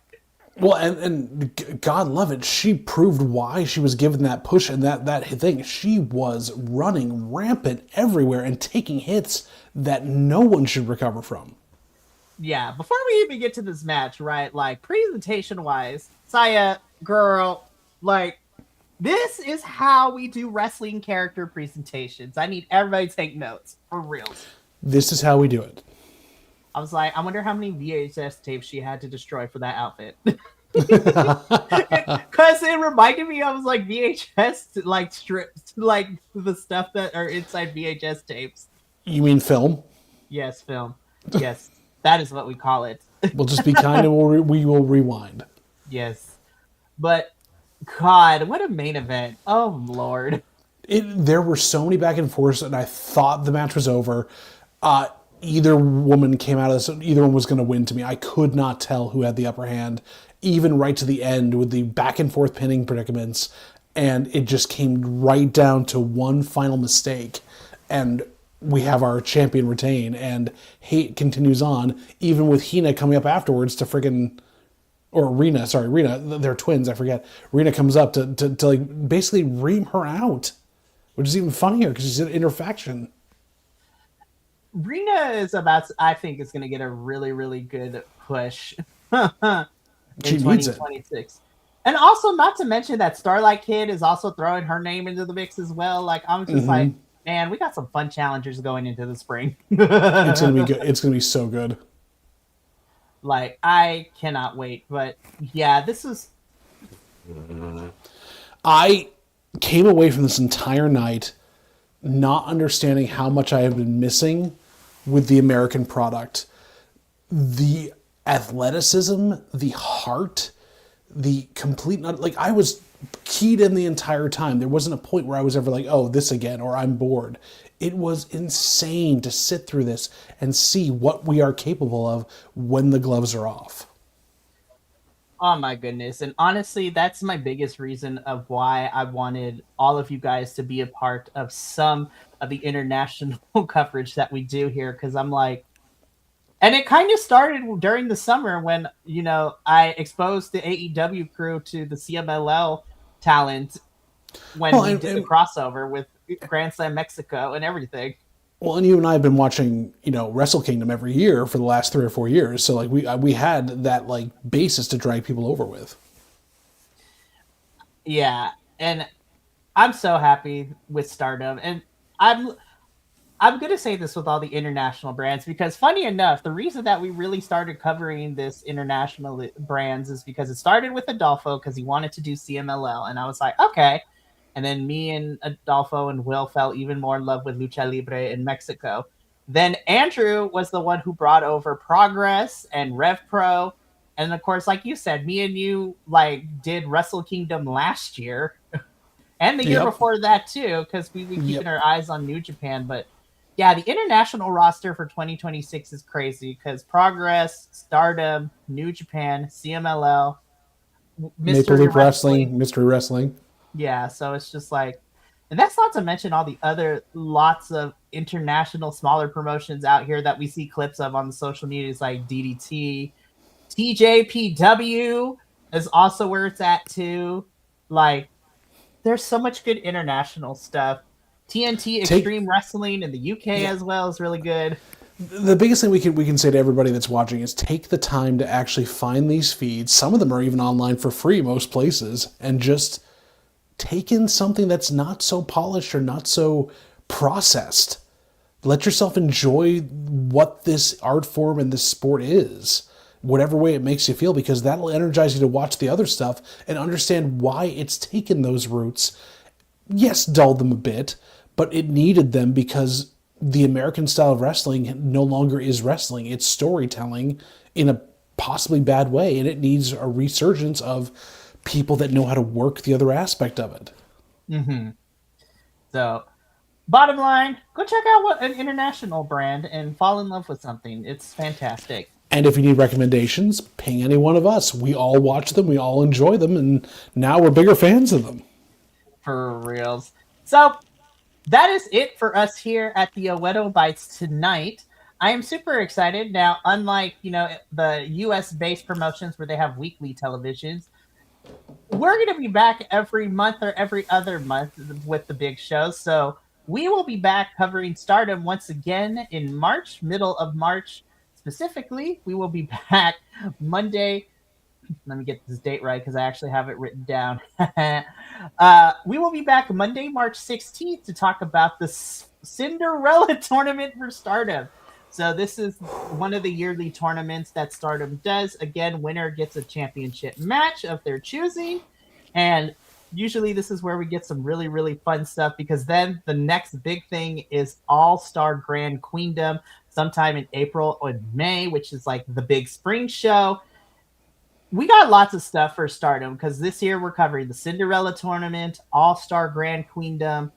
Well, and God love it, she proved why she was given that push and that thing. She was running rampant everywhere and taking hits that no one should recover from. yeah, before we even get to this match, right? Like presentation wise, Saya, girl, like this is how we do wrestling character presentations. I need everybody to take notes for reals. This is how we do it. I was like, I wonder how many VHS tapes she had to destroy for that outfit. Because it reminded me, I was like VHS like strips, like the stuff that are inside VHS tapes. You mean film? Yes, film. Yes, that is what we call it. We'll just be kind and we will rewind. Yes, but God, what a main event! Oh Lord. There were so many back and forths, and I thought the match was over. Either woman came out of this, either one was going to win to me. I could not tell who had the upper hand, even right to the end with the back and forth pinning predicaments. And it just came right down to one final mistake. And we have our champion retain, and hate continues on, even with Hina coming up afterwards to friggin'. Or Rena, they're twins, I forget. Rena comes up to like basically ream her out, which is even funnier because she's in her faction. Rena is I think, is going to get a really, really good push in She needs it. 2026. And also, not to mention that Starlight Kid is also throwing her name into the mix as well. Like, I'm just like, man, we got some fun challengers going into the spring. It's gonna be good. It's gonna be so good. Like, I cannot wait. But yeah, this is. I came away from this entire night not understanding how much I have been missing with the American product. The athleticism, the heart, the complete, like I was keyed in the entire time. There wasn't a point where I was ever like, oh, this again, or I'm bored. It was insane to sit through this and see what we are capable of when the gloves are off. Oh my goodness. And honestly, that's my biggest reason of why I wanted all of you guys to be a part of some of the international coverage that we do here. Cause I'm like, and it kind of started during the summer when, you know, I exposed the AEW crew to the CMLL talent when we did the crossover with Grand Slam Mexico and everything. Well, and you and I have been watching, you know, Wrestle Kingdom every year for the last 3 or 4 years. So like we had that like basis to drag people over with. Yeah, and I'm so happy with Stardom, and I'm gonna say this with all the international brands because, funny enough, the reason that we really started covering this international brands is because it started with Adolfo because he wanted to do CMLL, and I was like, okay. And then me and Adolfo and Will fell even more in love with Lucha Libre in Mexico. Then Andrew was the one who brought over Progress and Rev Pro. And of course, like you said, me and you like did Wrestle Kingdom last year and the year before that too, because we were keeping our eyes on New Japan. But yeah, the international roster for 2026 is crazy because Progress, Stardom, New Japan, CMLL, Maple Leaf Wrestling, Mystery Wrestling. Yeah, so it's just like, and that's not to mention all the other lots of international smaller promotions out here that we see clips of on the social medias like DDT, TJPW is also where it's at too. Like, there's so much good international stuff. TNT Extreme Wrestling in the UK as well is really good. The biggest thing we can say to everybody that's watching is take the time to actually find these feeds. Some of them are even online for free most places, and just take in something that's not so polished or not so processed. Let yourself enjoy what this art form and this sport is, whatever way it makes you feel, because that'll energize you to watch the other stuff and understand why it's taken those roots. Yes, dulled them a bit, but it needed them because the American style of wrestling no longer is wrestling. It's storytelling in a possibly bad way, and it needs a resurgence of people that know how to work the other aspect of it. Mm-hmm. So, bottom line, go check out an international brand and fall in love with something. It's fantastic. And if you need recommendations, ping any one of us. We all watch them, we all enjoy them, and now we're bigger fans of them. For reals. So, that is it for us here at the Owedo Bites tonight. I am super excited. Now, unlike, you know, the US-based promotions where they have weekly televisions, we're going to be back every month or every other month with the big shows. So we will be back covering Stardom once again in March, middle of March, specifically, we will be back Monday. Let me get this date right because I actually have it written down. We will be back Monday, March 16th to talk about the Cinderella tournament for Stardom. So this is one of the yearly tournaments that Stardom does. Again, winner gets a championship match of their choosing. And usually this is where we get some really, really fun stuff because then the next big thing is All-Star Grand Queendom sometime in April or May, which is like the big spring show. We got lots of stuff for Stardom because this year we're covering the Cinderella tournament, All-Star Grand Queendom.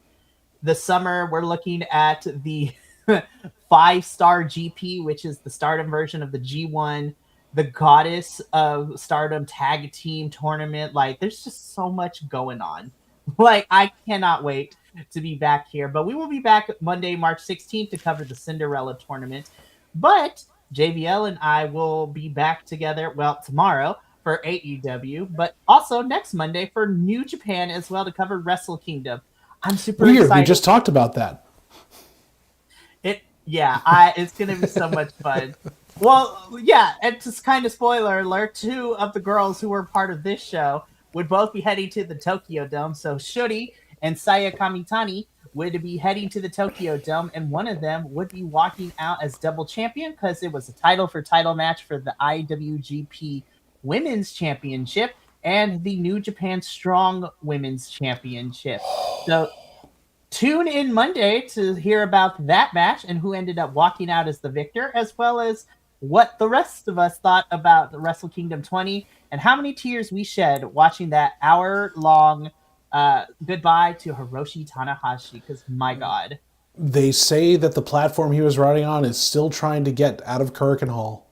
The summer, we're looking at the 5-star GP, which is the Stardom version of the G1, the Goddess of Stardom tag team tournament. Like, there's just so much going on. Like, I cannot wait to be back here. But we will be back Monday, March 16th to cover the Cinderella tournament. But JVL and I will be back together, well, tomorrow for AEW, but also next Monday for New Japan as well to cover Wrestle Kingdom. I'm super excited. We just talked about that. It's going to be so much fun. Well, yeah, and just kind of spoiler alert, 2 of the girls who were part of this show would both be heading to the Tokyo Dome. So Shuri and Saya Kamitani would be heading to the Tokyo Dome, and one of them would be walking out as double champion because it was a title match for the IWGP Women's Championship and the New Japan Strong Women's Championship. So tune in Monday to hear about that match and who ended up walking out as the victor, as well as what the rest of us thought about the Wrestle Kingdom 20 and how many tears we shed watching that hour-long goodbye to Hiroshi Tanahashi, because my God. They say that the platform he was riding on is still trying to get out of Kurikan Hall.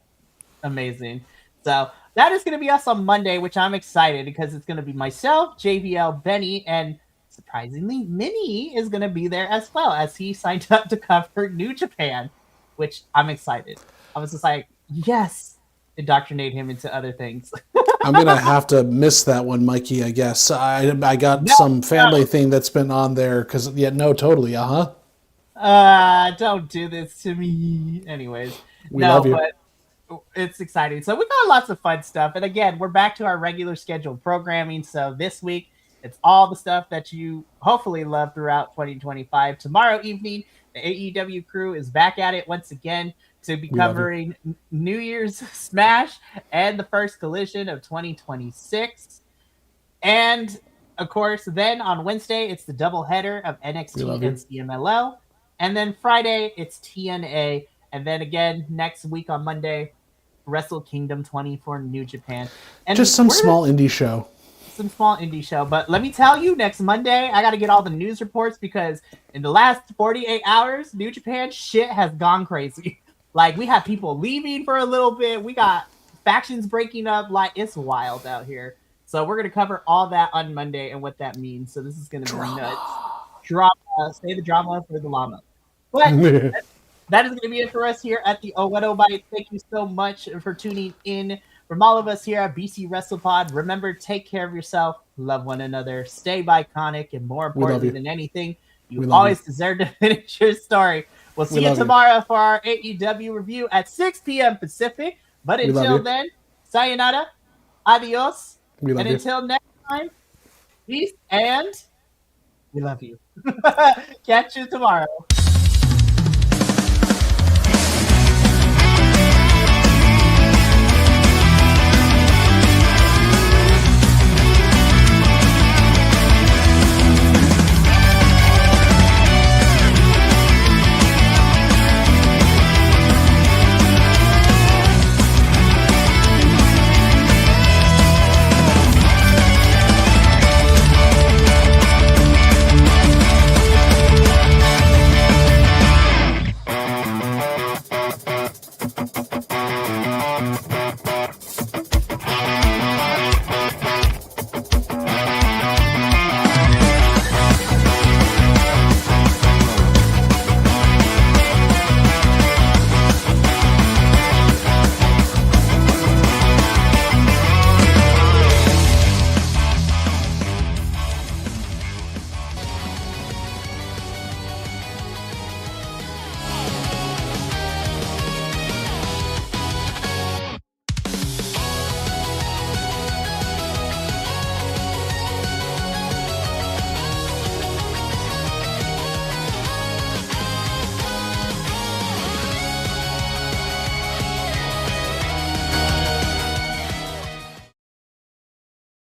Amazing. So that is going to be us on Monday, which I'm excited because it's going to be myself, JVL, Benny, and surprisingly, Minnie is going to be there as well as he signed up to cover New Japan, which I'm excited. I was just like, yes, indoctrinate him into other things. I'm going to have to miss that one, Mikey, I guess. I got some family thing that's been on there because, totally, Don't do this to me. Anyways, we love you. But it's exciting. So we got lots of fun stuff. And again, we're back to our regular scheduled programming. So this week, it's all the stuff that you hopefully love throughout 2025. Tomorrow evening, the AEW crew is back at it once again to be covering New Year's Smash and the first collision of 2026. And, of course, then on Wednesday, it's the doubleheader of NXT and CMLL. And then Friday, it's TNA. And then again, next week on Monday, Wrestle Kingdom 20 for New Japan. And just some small indie show. But let me tell you, next Monday, I got to get all the news reports because in the last 48 hours, New Japan shit has gone crazy. Like, we have people leaving for a little bit. We got factions breaking up. Like, it's wild out here. So we're going to cover all that on Monday and what that means. So this is going to be nuts. Drama. Say the drama for the llama. But that is going to be it for us here at the Oh What Oh Bite. Thank you so much for tuning in. From all of us here at BC WrestlePod, remember, take care of yourself, love one another, stay iconic, and more importantly than anything, you always deserve to finish your story. We'll see you tomorrow for our AEW review at 6 p.m. Pacific. But until then, sayonara, adios, and until next time, peace, and we love you. Catch you tomorrow.